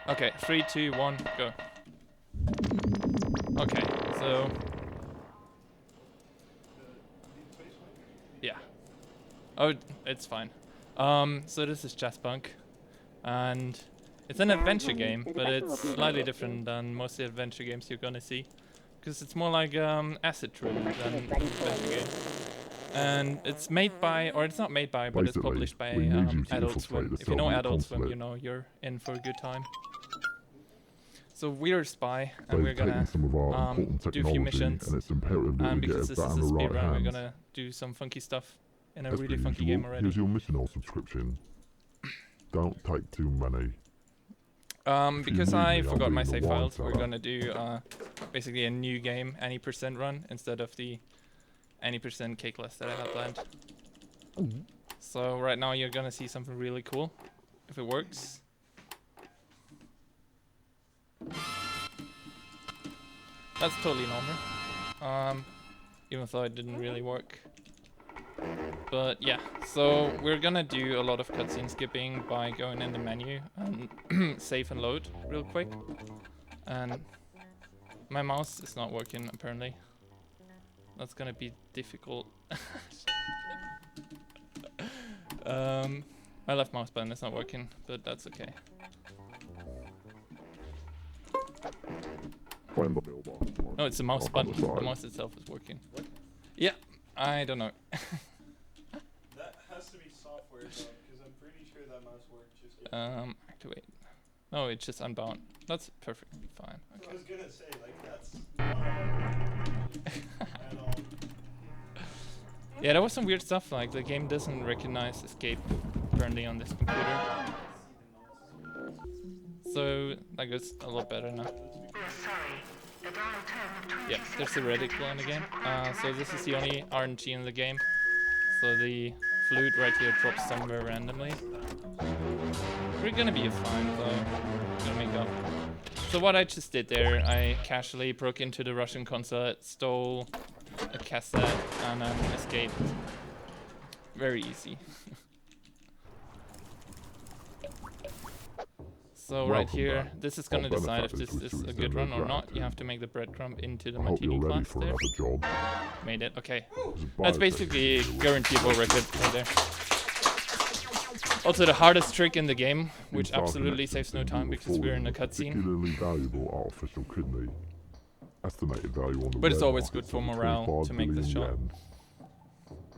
Okay, 3, 2, 1, go. Okay, so yeah. Oh, it's fine. So this is Jazzpunk, and it's an adventure game, but it's slightly different than most of the adventure games you're gonna see, because it's more like acid trip than adventure game. And it's made by, or it's not made by, but it's published by Adult Swim. If you know Adult Swim, you know you're in for a good time. So we're a spy, and we're gonna do a few missions. And because this is a speedrun, we're gonna do some funky stuff in a really funky game already. Here's your mission or subscription. Don't take too many. Because I forgot my save files, we're gonna do basically a new game, any percent run, instead of the any percent cake list that I had planned. So right now you're gonna see something really cool, if it works. That's totally normal, even though it didn't really work. But yeah, so we're gonna do a lot of cutscene skipping by going in the menu and save and load real quick. And my mouse is not working apparently. That's gonna be difficult. My left mouse button is not working, but that's okay. No, it's the mouse button. The mouse itself is working. What? Yeah, I don't know. That has to be software though, because I'm pretty sure that mouse worked just Activate. No, it's just unbound. That's perfectly fine. Okay. I was gonna say, like, that's not at all. Yeah, there was some weird stuff, like the game doesn't recognize escape apparently on this computer. So that goes a lot better now. Yeah, there's the reticle in the game. So this is the only RNG in the game. So the flute right here drops somewhere randomly. We're gonna be fine though. Gonna make up. So what I just did there, I casually broke into the Russian consulate, stole a cassette, and escaped. Very easy. So right here, this is gonna decide if this is a good run or not. You have to make the breadcrumb into the Martini class there. Made it, okay. That's basically a guaranteed world record right there. Also the hardest trick in the game, which absolutely saves no time because we're in a cutscene. But it's always good for morale to make this shot.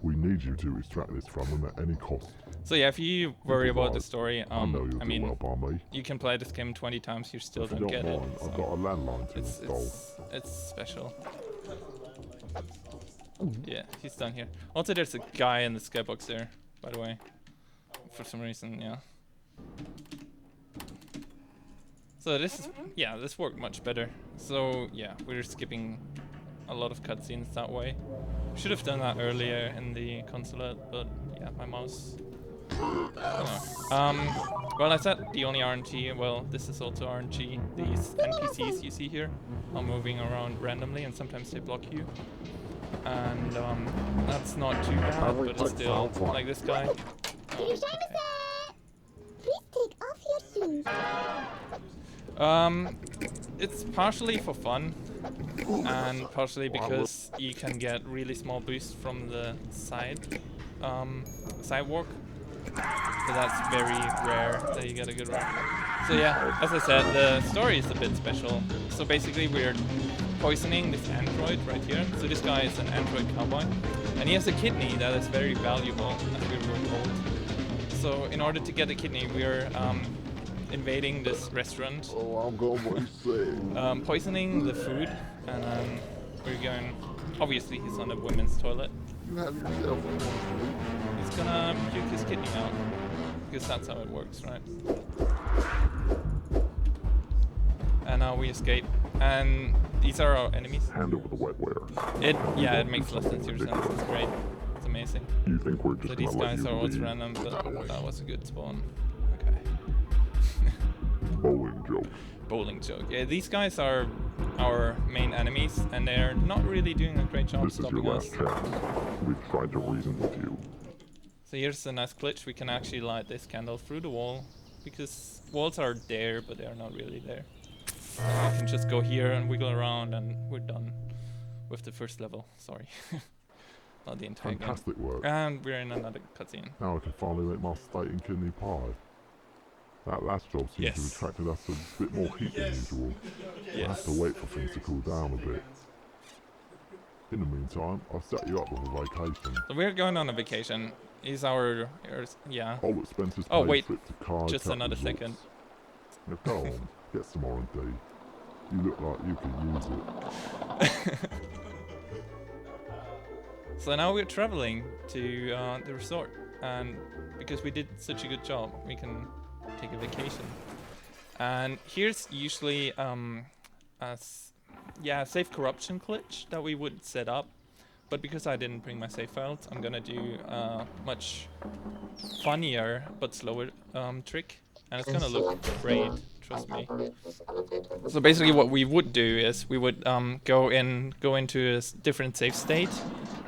We need you to extract this from them at any cost. So yeah, if you worry about the story, I mean, you can play this game 20 times, you still don't get it. So I've got a landline to install. It's special. Yeah, he's done here. Also, there's a guy in the skybox there, by the way. For some reason, yeah. So this is, yeah, this worked much better. So yeah, we're skipping a lot of cutscenes that way. Should have done that earlier in the consulate, but yeah, my mouse. Well, I said the only RNG. Well, this is also RNG. These NPCs you see here are moving around randomly, and sometimes they block you. And that's not too bad, but it's still like this guy. Please take off your shoes. It's partially for fun, and partially because you can get really small boosts from the sidewalk. So that's very rare that you get a good run. So yeah, as I said, the story is a bit special. So basically we're poisoning this android right here. So this guy is an android cowboy, and he has a kidney that is very valuable, as we were told. So in order to get the kidney, we're invading this restaurant, poisoning the food, and we're going, obviously he's on the women's toilet. He's gonna puke his kidney out, because that's how it works, right? And now we escape, and these are our enemies. Hand over the wetware. Yeah, it makes less than 0 sense. It's great. It's amazing. You think we're just So these guys are always random, but that was a good spawn. Okay. Bowling joke. Bowling joke. Yeah, these guys are our main enemies, and they're not really doing a great job stopping us. We've tried to reason with you. So here's a nice glitch. We can actually light this candle through the wall, because walls are there, but they are not really there. You can just go here and wiggle around, and we're done with the first level. Sorry, not the entire game. Fantastic work. And we're in another cutscene. Now I can finally make my steak and kidney pie. That last job seems to have Yes. attracted us a bit more heat than usual. I have to wait for things to cool down a bit. In the meantime, I'll set you up with a vacation. So we're going on a vacation. Is our yeah. All expenses Oh, paid, wait, trip to Kai just Cat another Resorts. second. Now go on, get some R&D. You look like you could use it. So now we're traveling to the resort, and because we did such a good job, we can take a vacation. And here's usually save corruption glitch that we would set up, but because I didn't bring my save files, I'm gonna do a much funnier but slower trick, and it's gonna look great, trust me. So basically what we would do is we would go into a different save state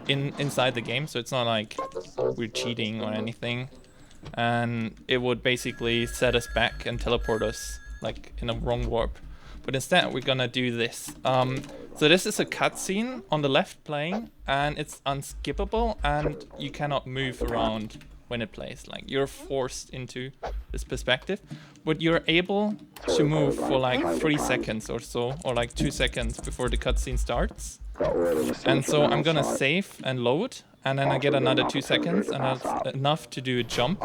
inside the game, so it's not like we're cheating or anything, and it would basically set us back and teleport us like in a wrong warp. But instead we're gonna do this. So this is a cutscene on the left playing, and it's unskippable, and you cannot move around when it plays. Like, you're forced into this perspective, but you're able to move for like 3 seconds or so, or like 2 seconds before the cutscene starts. And so I'm gonna save and load, and then I get another 2 seconds, and that's enough to do a jump.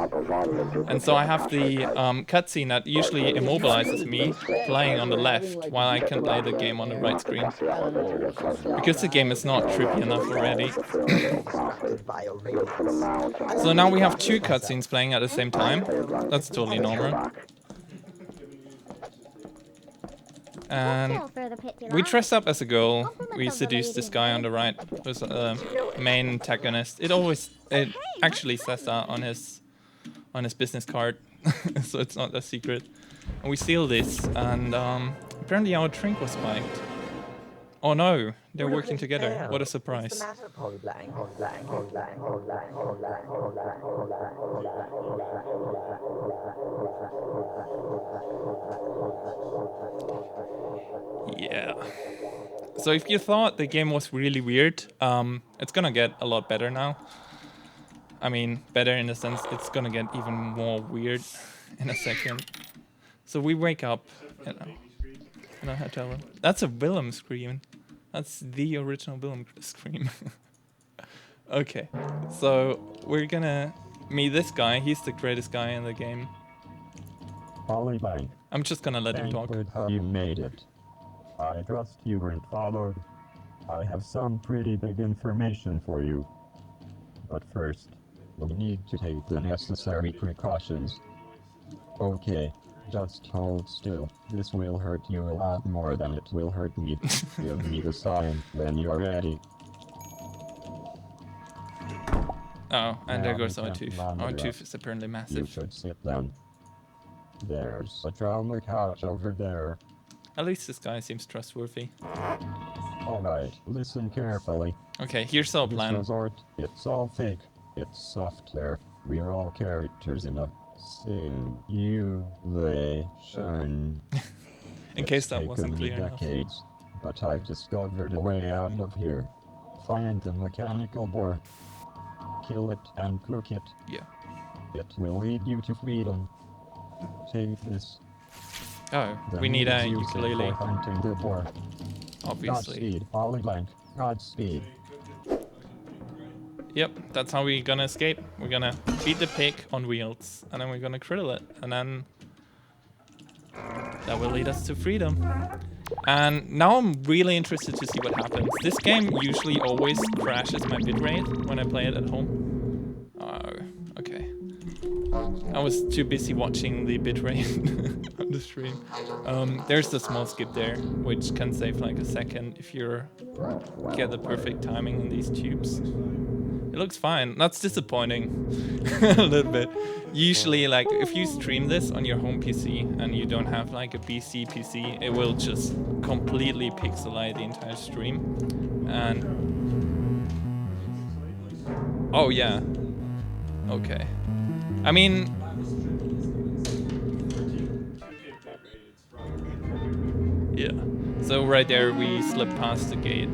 And so I have the cutscene that usually immobilizes me playing on the left, while I can play the game on the right screen. Because the game is not trippy enough already. So now we have 2 cutscenes playing at the same time. That's totally normal. And we dress up as a girl. We seduce this guy on the right, who's a main antagonist. It actually says that on his business card, so it's not a secret. And we steal this, and apparently our drink was spiked. Oh no, they're working together. What a surprise. Yeah. So if you thought the game was really weird, it's gonna get a lot better now. I mean, better in the sense it's gonna get even more weird in a second. So we wake up in a hotel room. That's a Willem scream. That's the original Willem scream. Okay, so we're gonna meet this guy. He's the greatest guy in the game. Polybank. I'm just gonna let him talk. How you made it. I trust you, grandfather. I have some pretty big information for you. But first, we need to take the necessary precautions. Okay, just hold still. This will hurt you a lot more than it will hurt me. Give me the sign when you're ready. Oh, and there Now goes we our can't tooth. wander Our up. tooth is apparently You massive. should sit down. There's a trauma couch over there. At least this guy seems trustworthy. Alright, listen carefully. Okay, here's our This plan. resort, it's all fake. It's software. We're all characters in a simulation. In case that It's wasn't taken me clear enough. decades, but I've discovered a way out of here. Find the mechanical boar. Kill it and cook it. Yeah. It will lead you to freedom. Take this. Oh, The we need a means used ukulele, for hunting the boar. obviously. Godspeed, Polybank. Godspeed. Yep, that's how we're gonna escape. We're gonna beat the pig on wheels, and then we're gonna grill it, and then that will lead us to freedom. And now I'm really interested to see what happens. This game usually always crashes my bitrate when I play it at home. Oh, okay. I was too busy watching the bitrate on the stream. There's the small skip there, which can save like a second if you get the perfect timing in these tubes. It looks fine. That's disappointing a little bit. Usually, like, if you stream this on your home PC and you don't have like a BC PC, it will just completely pixelate the entire stream. And oh yeah, okay. I mean, Yeah. So right there we slip past the gate.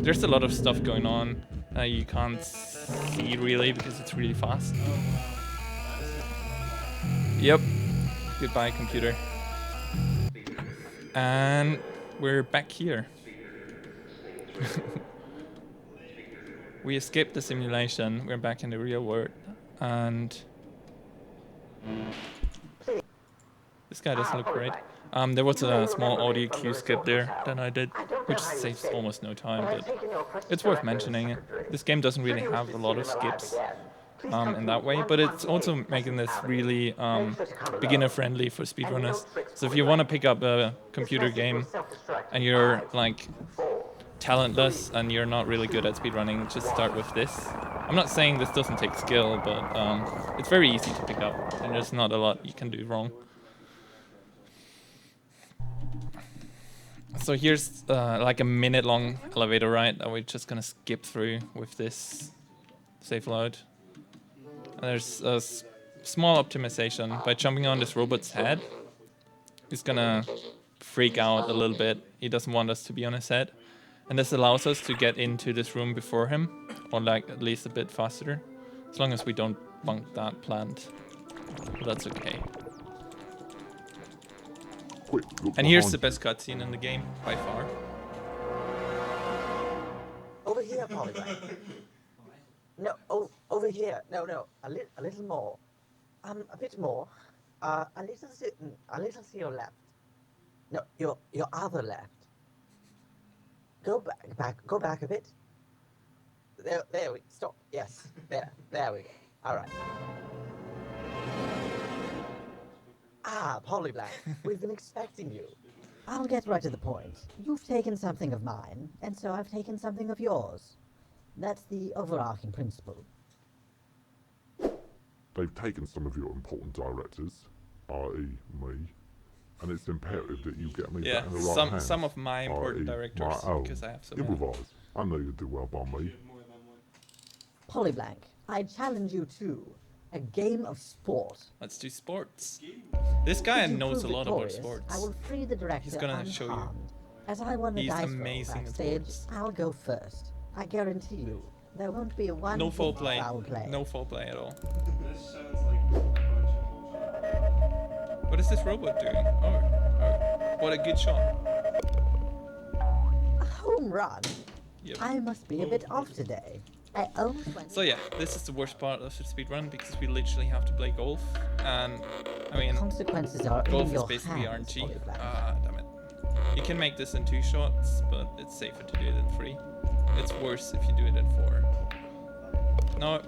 There's a lot of stuff going on you can't see really because it's really fast. Yep. Goodbye, computer. And we're back here. We escaped the simulation. We're back in the real world. And this guy doesn't look great. There was a small audio cue skip there that I did, which saves almost no time, but it's worth mentioning. This game doesn't really have a lot of skips in that way, but it's also making this really beginner-friendly for speedrunners. So if you want to pick up a computer game and you're like talentless and you're not really good at speedrunning, just start with this. I'm not saying this doesn't take skill, but it's very easy to pick up and there's not a lot you can do wrong. So here's like a minute-long elevator ride that we're just gonna skip through with this save load. And there's a small optimization. By jumping on this robot's head, he's gonna freak out a little bit. He doesn't want us to be on his head. And this allows us to get into this room before him, or like at least a bit faster, as long as we don't bunk that plant. But that's okay. Quick, look And here's the behind best cutscene in the game, by far. Over here, Polygon. No, over here. No, a little more. A bit more. A little to your left. No, your other left. Go back a bit. There we stop. Yes, there we go. All right. Ah, Polyblank, we've been expecting you. I'll get right to the point. You've taken something of mine, and so I've taken something of yours. That's the overarching principle. They've taken some of your important directors, i.e. me, and it's imperative that you get me back in the right hands, some of my important i.e. directors, my own. because I have so many. Improvise. I know you'd do well by me. Polyblank, I challenge you to a game of sport. Let's do sports. This guy If you knows a prove lot about victorious, sports. I will free the director He's gonna show you. unharmed. As I won the He's dice roll amazing at backstage, sports. I'll go first. I guarantee you, there won't be one No big foul play. foul play. No foul play at all. This sounds like a bunch of bullshit. What is this robot doing? Oh, what a good shot. A home run? Yep. I must be a bit off today. I almost went. So yeah, this is the worst part of the speedrun because we literally have to play golf, and I mean, Consequences are in golf is your basically hands, RNG. Polyblank. Ah, damn it. You can make this in 2 shots, but it's safer to do it in 3. It's worse if you do it in 4. No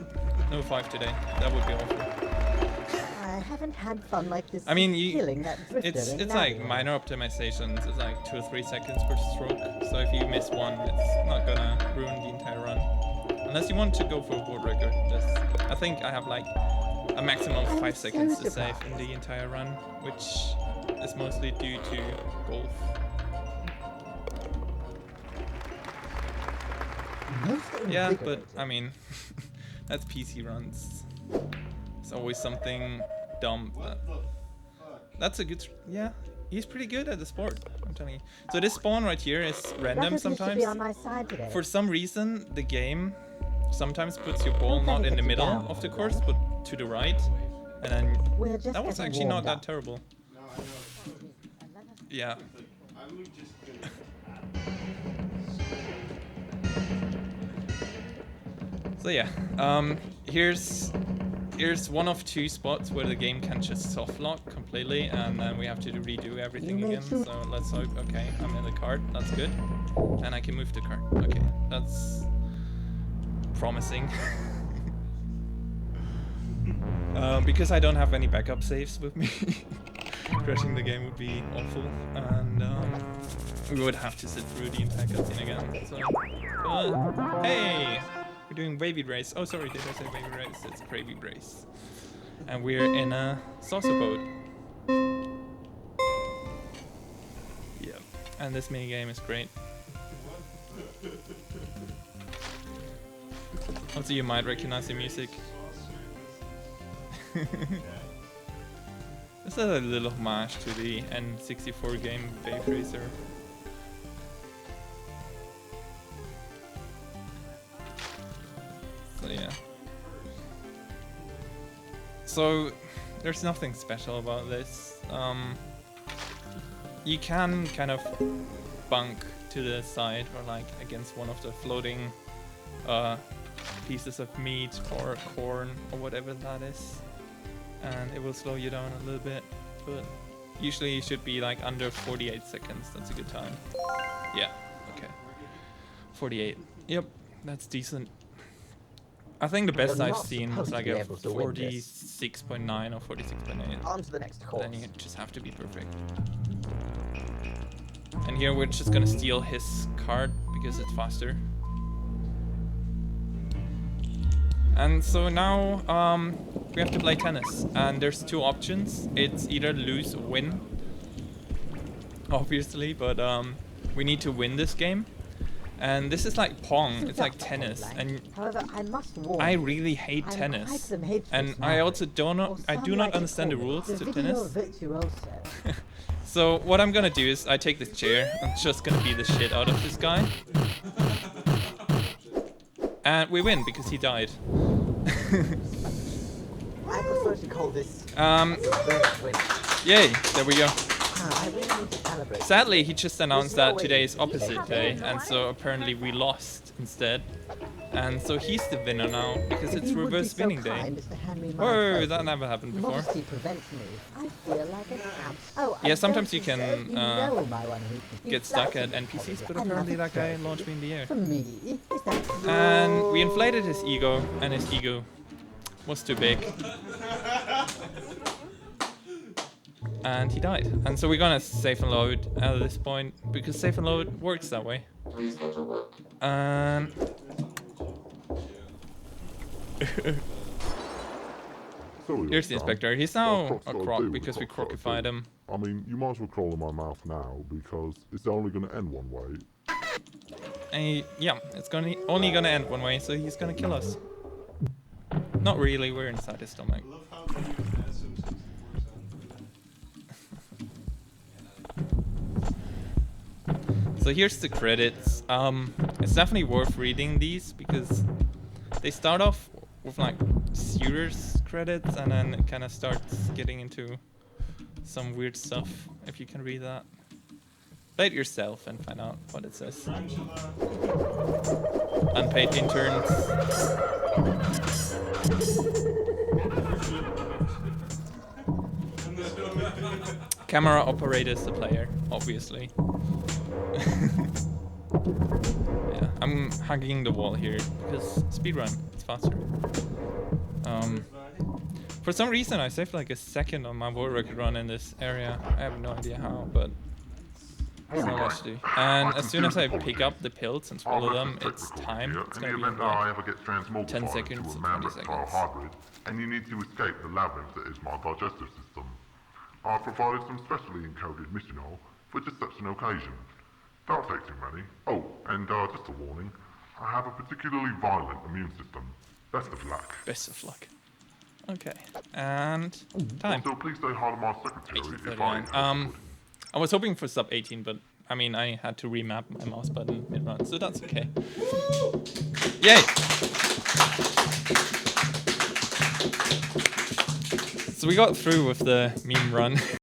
5 today. That would be awful. I haven't had fun like this. I mean, since killing that drifter it's in like Navigate. minor optimizations. It's like 2 or 3 seconds per stroke. So if you miss one, it's not gonna ruin the entire run. Unless you want to go for a world record. I think I have like a maximum of 5 seconds to save in the entire run, which is mostly due to golf. Most Yeah, but invigorating. I mean, that's PC runs. It's always something dumb. That's a good. Yeah, he's pretty good at the sport. I'm telling you. So this spawn right here is random Records used to sometimes. be on my side today. For some reason, the game sometimes puts your ball not in the middle of the course, but to the right, and then We're just that was getting actually not warmed that up. terrible. No, I know. Yeah. I'm just gonna. So yeah, here's one of 2 spots where the game can just soft lock completely, and then we have to redo everything You may again. choose- So let's hope. Okay, I'm in the cart. That's good, and I can move the cart. Okay, that's promising. Because I don't have any backup saves with me, crashing the game would be awful, and we would have to sit through the entire cutscene again. So, hey, we're doing baby race. Oh, sorry, did I say baby race? It's gravy race, and we're in a saucer boat. Yeah, and this mini game is great. Also, you might recognize the music. This is a little homage to the N64 game Wave Racer. So there's nothing special about this. You can kind of bunk to the side or like against one of the floating pieces of meat or corn or whatever that is, and it will slow you down a little bit, but usually you should be like under 48 seconds. That's a good time. Yeah, okay. 48. Yep, that's decent. I think the best You're I've not seen was supposed like to be a able to win this. 46.9 or 46.8. On to the next But course. then you just have to be perfect. And here we're just gonna steal his card because it's faster. And so now we have to play tennis, and there's two options. It's either lose or win, obviously, but we need to win this game. And this is like Pong, it's like tennis, and However, I must warn I you, really hate I'm quite tennis. some hatred And now. I also Or I some do not like to understand the call it rules the to video tennis. virtuoso. So what I'm gonna do is I take this chair, I'm just gonna beat the shit out of this guy. And we win because he died. I prefer to call this win. Yay, there we go. I really need to calibrate. Sadly, he just announced There's no that way today is you can opposite have day, it, and so apparently we lost instead. And so he's the winner now because If it's you would be reverse so spinning day. kind as to hand me my Whoa, trophy. that never happened before. Modesty prevents me. I feel like an ass. Oh, I Yeah, sometimes don't you can deserve you know my one weakness. You Get stuck at flatter me. NPCs, but Another apparently that guy trophy. launched me in the air. For me, is that And we inflated his ego, and his ego was too big. And he died. And so we're gonna save and load at this point, because save and load works that way. And Sorry, here's the Sam. inspector. He's What now Croc's a gotta croc do, because we Croc's gotta crocified do. him. I mean, you might as well crawl in my mouth now because it's only going to end one way. And yeah, it's only gonna end one way, so he's gonna kill us. Not really, we're inside his stomach. I love how they use the SM64 sound for that. So here's the credits. It's definitely worth reading these because they start off with like serious credits and then it kind of starts getting into some weird stuff, if you can read that. Play it yourself and find out what it says. Unpaid interns. Camera operator is the player, obviously. Yeah, I'm hugging the wall here because speedrun, it's faster. For some reason I saved like a second on my world record run in this area. I have no idea how, but it's not much to do. And as soon as I pick up the pills and swallow them, it's time. It's gonna be in the event that I like ever get transmogrified 10 seconds into or a 20 man-reptile seconds. hybrid, and you need to escape the labyrinth that is my digestive system. I provided some specially encoded mission oil for just such an occasion. Don't take too many. Oh, and just a warning, I have a particularly violent immune system. Best of luck. Best of luck. Okay, and time. Also, please say hi to my secretary if I 18:39. I was hoping for sub 18, but I mean I had to remap my mouse button mid-run, so that's okay. Yay! So we got through with the meme run.